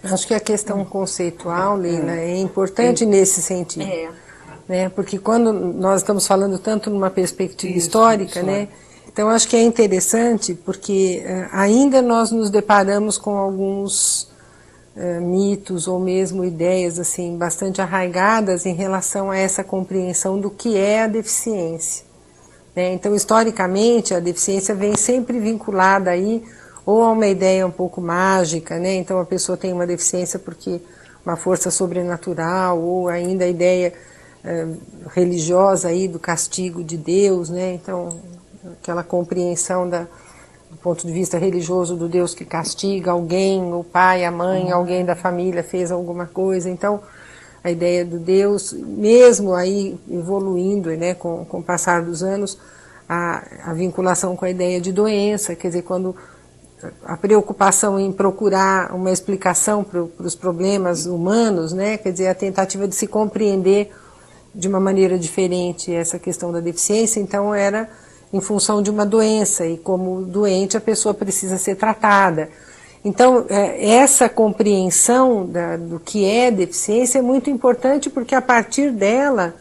Acho que a questão conceitual, Leila, é importante nesse sentido. Né? Porque quando nós estamos falando tanto numa perspectiva histórica, né? Então acho que é interessante porque ainda nós nos deparamos com alguns mitos ou mesmo ideias assim bastante arraigadas em relação a essa compreensão do que é a deficiência. Né? Então, historicamente, a deficiência vem sempre vinculada aí ou a uma ideia um pouco mágica, né? Então a pessoa tem uma deficiência porque uma força sobrenatural, ou ainda a ideia religiosa aí do castigo de Deus, né? Então aquela compreensão do ponto de vista religioso do Deus que castiga alguém, o pai, a mãe, alguém da família fez alguma coisa. Então a ideia do Deus, mesmo aí evoluindo, né, com o passar dos anos, a vinculação com a ideia de doença, quer dizer, quando a preocupação em procurar uma explicação para os problemas humanos, né, quer dizer, a tentativa de se compreender de uma maneira diferente essa questão da deficiência, então era em função de uma doença, e como doente a pessoa precisa ser tratada. Então, essa compreensão do que é deficiência é muito importante, porque a partir dela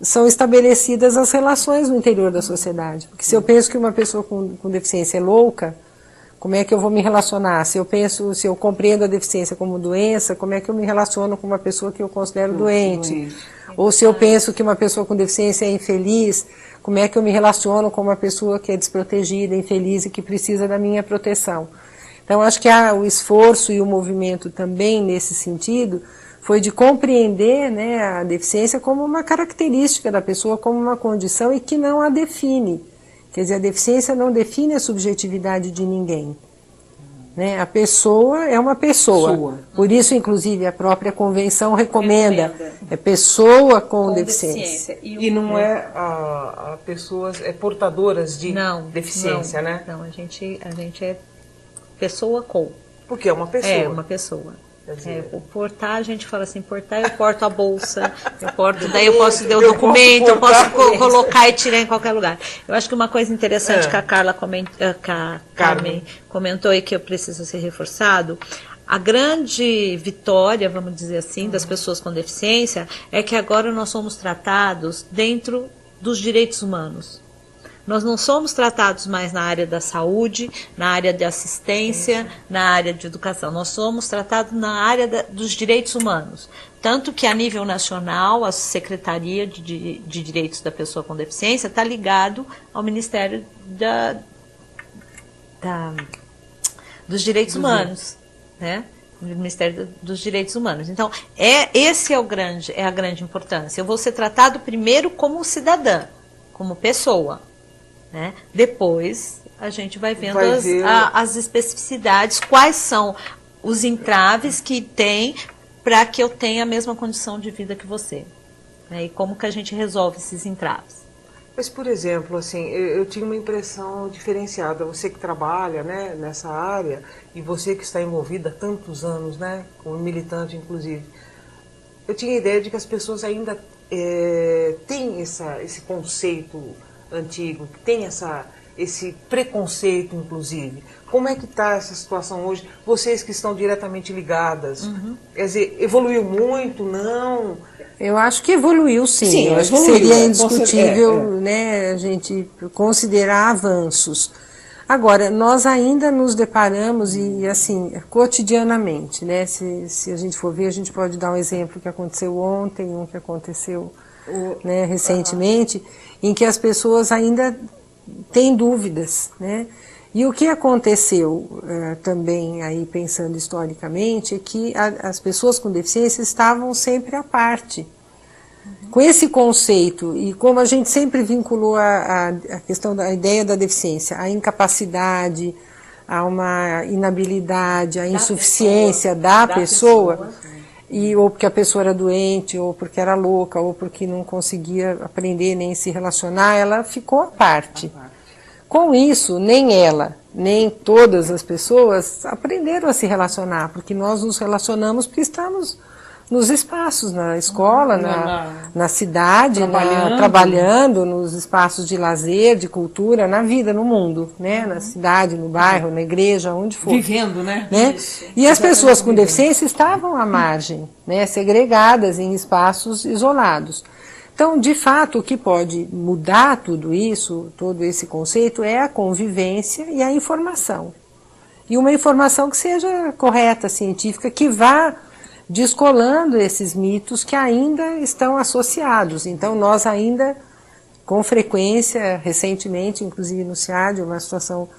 são estabelecidas as relações no interior da sociedade. Porque se eu penso que uma pessoa com deficiência é louca, como é que eu vou me relacionar? Se eu compreendo a deficiência como doença, como é que eu me relaciono com uma pessoa que eu considero doente? Ou se eu penso que uma pessoa com deficiência é infeliz, como é que eu me relaciono com uma pessoa que é desprotegida, infeliz e que precisa da minha proteção? Então, acho que o esforço e o movimento também nesse sentido foi de compreender, né, a deficiência como uma característica da pessoa, como uma condição e que não a define. Quer dizer, a deficiência não define a subjetividade de ninguém. Né? A pessoa é uma pessoa. Por isso, inclusive, a própria convenção recomenda. É pessoa com deficiência. E não a pessoas portadoras de deficiência, né? Não, a gente é pessoa com. Porque é uma pessoa. É uma pessoa. O portar, a gente fala assim, portar, eu porto a bolsa, daí eu posso dar o documento, eu posso colocar e tirar em qualquer lugar. Eu acho que uma coisa interessante que a Carmen comentou e que eu preciso ser reforçado, a grande vitória, vamos dizer assim, das pessoas com deficiência é que agora nós somos tratados dentro dos direitos humanos. Nós não somos tratados mais na área da saúde, na área de assistência, na área de educação. Nós somos tratados na área dos direitos humanos. Tanto que, a nível nacional, a Secretaria de Direitos da Pessoa com Deficiência está ligado ao Ministério dos Direitos Humanos, né? O Ministério dos Direitos Humanos. Então, esse é a grande importância. Eu vou ser tratado primeiro como cidadã, como pessoa. Né? Depois a gente vai vendo as especificidades, quais são os entraves que tem para que eu tenha a mesma condição de vida que você. Né? E como que a gente resolve esses entraves. Mas, por exemplo, assim, eu tinha uma impressão diferenciada. Você que trabalha, né, nessa área e você que está envolvida há tantos anos, né, como militante, inclusive, eu tinha a ideia de que as pessoas ainda têm esse conceito antigo, que tem esse preconceito, inclusive. Como é que está essa situação hoje? Vocês que estão diretamente ligadas, quer dizer, evoluiu muito, não? Eu acho que evoluiu, sim. Eu acho que seria indiscutível, né, a gente considerar avanços. Agora, nós ainda nos deparamos, e assim, cotidianamente, né, se a gente for ver, a gente pode dar um exemplo que aconteceu ontem, um que aconteceu né, recentemente, em que as pessoas ainda têm dúvidas, né? E o que aconteceu também, aí pensando historicamente, é que as pessoas com deficiência estavam sempre à parte. Com esse conceito, e como a gente sempre vinculou a questão da ideia da deficiência, a incapacidade, a uma inabilidade, a insuficiência da pessoa ou porque a pessoa era doente, ou porque era louca, ou porque não conseguia aprender nem se relacionar, ela ficou à parte. Com isso, nem ela, nem todas as pessoas aprenderam a se relacionar, porque nós nos relacionamos porque estamos nos espaços, na escola, na cidade, trabalhando nos espaços de lazer, de cultura, na vida, no mundo, né? Na cidade, no bairro, na igreja, onde for. Vivendo, né? E as pessoas com deficiência estavam à margem, né? Segregadas em espaços isolados. Então, de fato, o que pode mudar tudo isso, todo esse conceito, é a convivência e a informação. E uma informação que seja correta, científica, que vá descolando esses mitos que ainda estão associados. Então, nós ainda, com frequência, recentemente, inclusive no CIAD, uma situação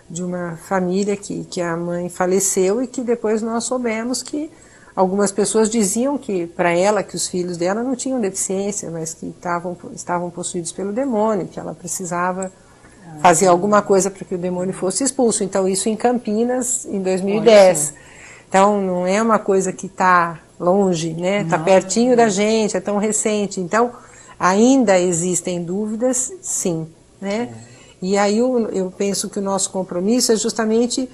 de uma família que a mãe faleceu e que depois nós soubemos que algumas pessoas diziam que, para ela, que os filhos dela não tinham deficiência, mas que estavam possuídos pelo demônio, que ela precisava fazer alguma coisa para que o demônio fosse expulso. Então, isso em Campinas, em 2010. Então, não é uma coisa que está longe, né? Está pertinho da gente, é tão recente. Então, ainda existem dúvidas, sim, né? E aí eu penso que o nosso compromisso é justamente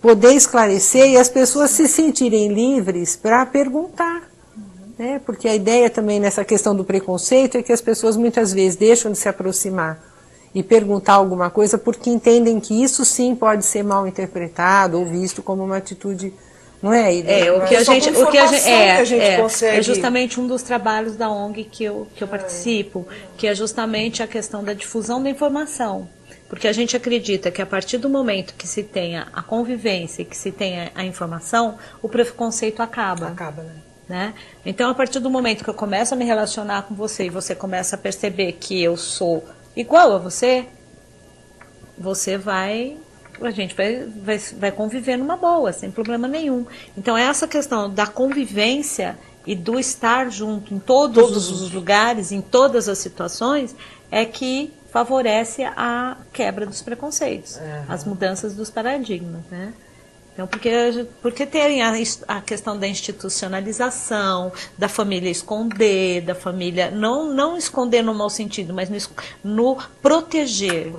poder esclarecer e as pessoas se sentirem livres para perguntar, né? Porque a ideia também nessa questão do preconceito é que as pessoas muitas vezes deixam de se aproximar e perguntar alguma coisa porque entendem que isso sim pode ser mal interpretado ou visto como uma atitude. Não é? O que a gente consegue. É justamente um dos trabalhos da ONG que eu participo, que é justamente a questão da difusão da informação. Porque a gente acredita que a partir do momento que se tenha a convivência e que se tenha a informação, o preconceito acaba. Acaba, né? Então, a partir do momento que eu começo a me relacionar com você e você começa a perceber que eu sou igual a você, a gente vai conviver numa boa, sem problema nenhum. Então, essa questão da convivência e do estar junto em todos os lugares, em todas as situações, é que favorece a quebra dos preconceitos, as mudanças dos paradigmas, né? Então, porque tem a questão da institucionalização, da família esconder, da família não esconder no mau sentido, mas no proteger.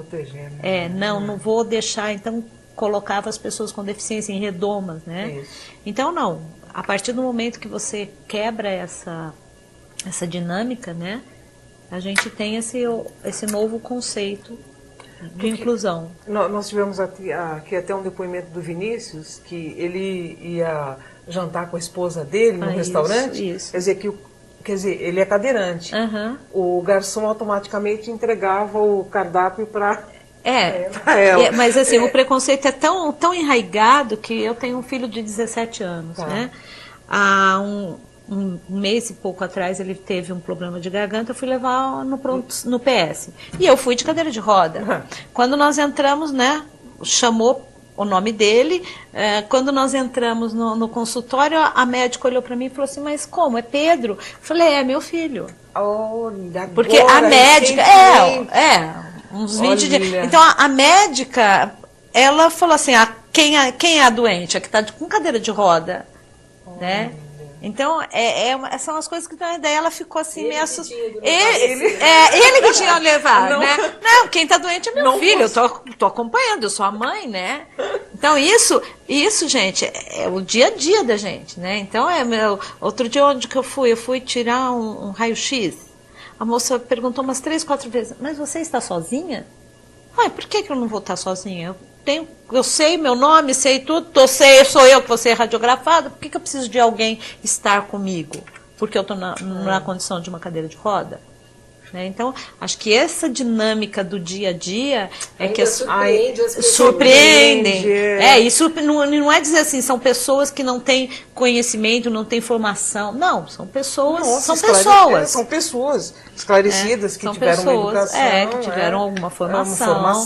Né? Não vou deixar, então colocava as pessoas com deficiência em redomas, né? Isso. Então, não. A partir do momento que você quebra essa dinâmica, né? A gente tem esse novo conceito de inclusão. Nós tivemos aqui até um depoimento do Vinícius, que ele ia jantar com a esposa dele no restaurante. Isso. Quer dizer, ele é cadeirante. O garçom automaticamente entregava o cardápio para ela. Mas assim, o preconceito é tão enraigado que eu tenho um filho de 17 anos, né? Há um mês e pouco atrás ele teve um problema de garganta, eu fui levar no PS. E eu fui de cadeira de roda. Quando nós entramos, né, chamou o nome dele, quando nós entramos no consultório, a médica olhou para mim e falou assim, mas como? É Pedro? Eu falei, é meu filho. Olha, porque a médica... uns 20 dias. Então a médica, ela falou assim, quem é a doente? A que está com cadeira de roda, né? Então, são as coisas que daí ela ficou assim meio assustada. Ele que tinha levado, né? Não, quem está doente é meu filho, eu tô acompanhando, eu sou a mãe, né? Então, isso, gente, é o dia a dia da gente, né? Então, outro dia onde que eu fui tirar um raio-x. A moça perguntou umas 3, 4 vezes, mas você está sozinha? Ué, por que eu não vou estar sozinha? Eu sei meu nome, sei tudo, sou eu que vou ser radiografada, por que eu preciso de alguém estar comigo? Porque eu estou na condição de uma cadeira de roda? Né? Então, acho que essa dinâmica do dia a dia é que surpreendem. Isso não é dizer assim, são pessoas que não têm conhecimento, não têm formação. Não, são pessoas. São pessoas esclarecidas que tiveram uma educação. Que tiveram alguma formação.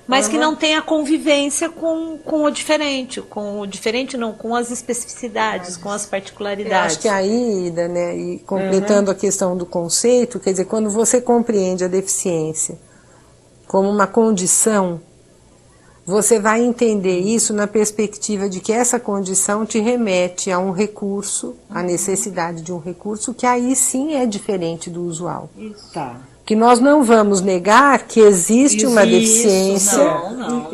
Mas que não têm a convivência com o diferente, com as especificidades, com as particularidades. Eu acho que aí, Ida, né, e completando a questão do conceito, quer dizer, quando você compreende a deficiência como uma condição, você vai entender isso na perspectiva de que essa condição te remete a um recurso, a necessidade de um recurso, que aí sim é diferente do usual. Isso. Que nós não vamos negar que existe uma deficiência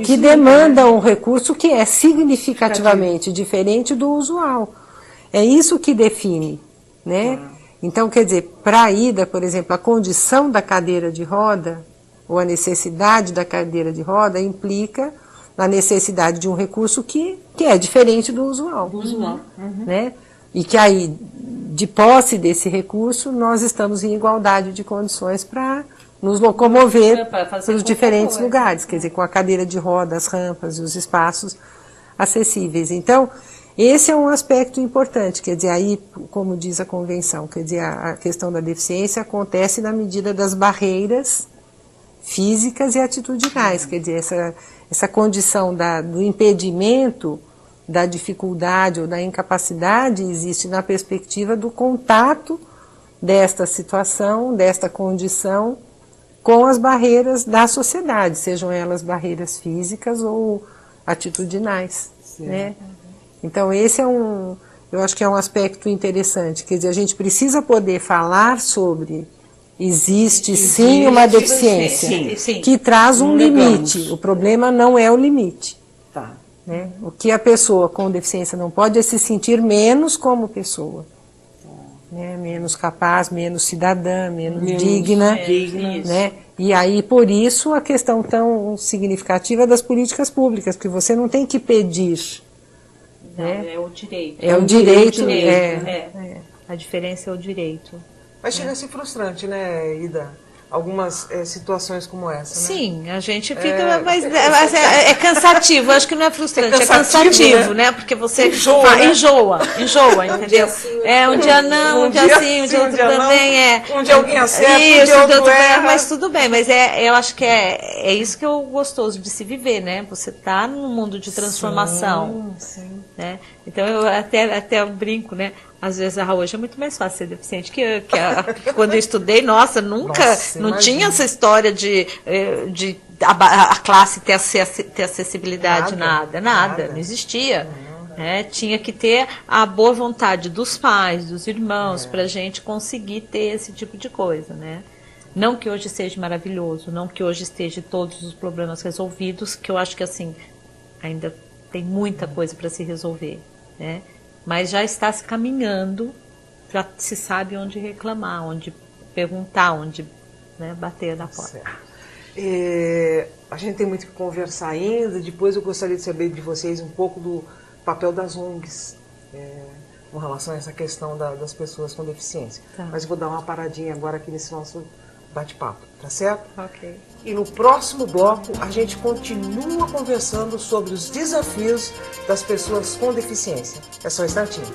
que demanda um recurso que é significativamente diferente do usual. é isso que define, né? Então, quer dizer, para a Ida, por exemplo, a condição da cadeira de roda, ou a necessidade da cadeira de roda, implica na necessidade de um recurso que é diferente do usual. Né? E que aí, de posse desse recurso, nós estamos em igualdade de condições para nos locomover para os diferentes lugares, quer dizer, com a cadeira de roda, as rampas e os espaços acessíveis. Então, esse é um aspecto importante, quer dizer, aí, como diz a Convenção, quer dizer, a questão da deficiência acontece na medida das barreiras físicas e atitudinais, quer dizer, essa condição do impedimento, da dificuldade ou da incapacidade existe na perspectiva do contato desta situação, desta condição, com as barreiras da sociedade, sejam elas barreiras físicas ou atitudinais, né? Então esse eu acho que é um aspecto interessante, quer dizer, a gente precisa poder falar sobre, existe sim uma deficiência que traz um limite, o problema não é o limite. Né? O que a pessoa com deficiência não pode é se sentir menos como pessoa. Né, menos capaz, menos cidadã, menos digna, né? E aí, por isso, a questão tão significativa das políticas públicas, porque você não tem que pedir. Não, né? É o direito. É o direito. A diferença é o direito. Mas chega a ser frustrante, né, Ida? Algumas situações como essa, né? Sim, a gente fica, mas é cansativo, acho que não é frustrante, é cansativo, né? Porque você enjoa, entendeu? Um dia não, um dia sim, um dia outro também um dia alguém acerta, isso, um dia outro erra, mas tudo bem, mas eu acho que é isso que é o gostoso de se viver, né? Você está num mundo de transformação, né? Então eu até brinco, né? Às vezes, hoje é muito mais fácil ser deficiente que quando eu estudei, não tinha essa história de a classe ter acessibilidade, nada, não existia. Né? Tinha que ter a boa vontade dos pais, dos irmãos, para a gente conseguir ter esse tipo de coisa, né? Não que hoje seja maravilhoso, não que hoje esteja todos os problemas resolvidos, que eu acho que assim, ainda tem muita coisa para se resolver, né? Mas já está se caminhando, já se sabe onde reclamar, onde perguntar, onde, né, bater na porta. A gente tem muito que conversar ainda, depois eu gostaria de saber de vocês um pouco do papel das ONGs com relação a essa questão das pessoas com deficiência. Tá. Mas eu vou dar uma paradinha agora aqui nesse nosso bate-papo, tá certo? Ok. E no próximo bloco a gente continua conversando sobre os desafios das pessoas com deficiência. É só um instantinho.